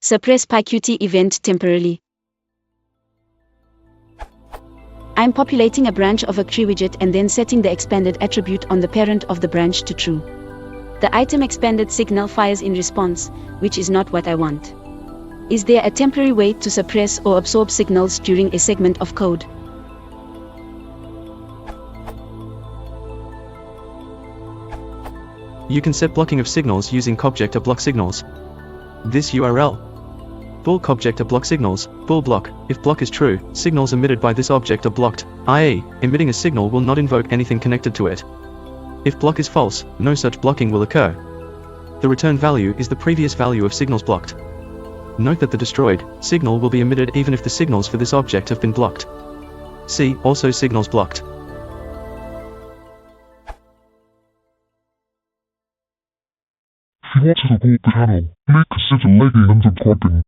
Suppress PyQt event temporarily. I'm populating a branch of a qtreewidget and then setting the expanded attribute on the parent of the branch to true. The item expanded signal fires in response, which is not what I want. Is there a temporary way to suppress or absorb signals during a segment of code? You can set blocking of signals using qtreewidget to block signals. This URL. Bool qtreewidget to block signals, bool block. If block is true, signals emitted by this object are blocked, i.e., emitting a signal will not invoke anything connected to it. If block is false, no such blocking will occur. The return value is the previous value of signals blocked. Note that the destroyed signal will be emitted even if the signals for this object have been blocked. See also signals blocked. If you want to support the channel, please consider liking and subscribing.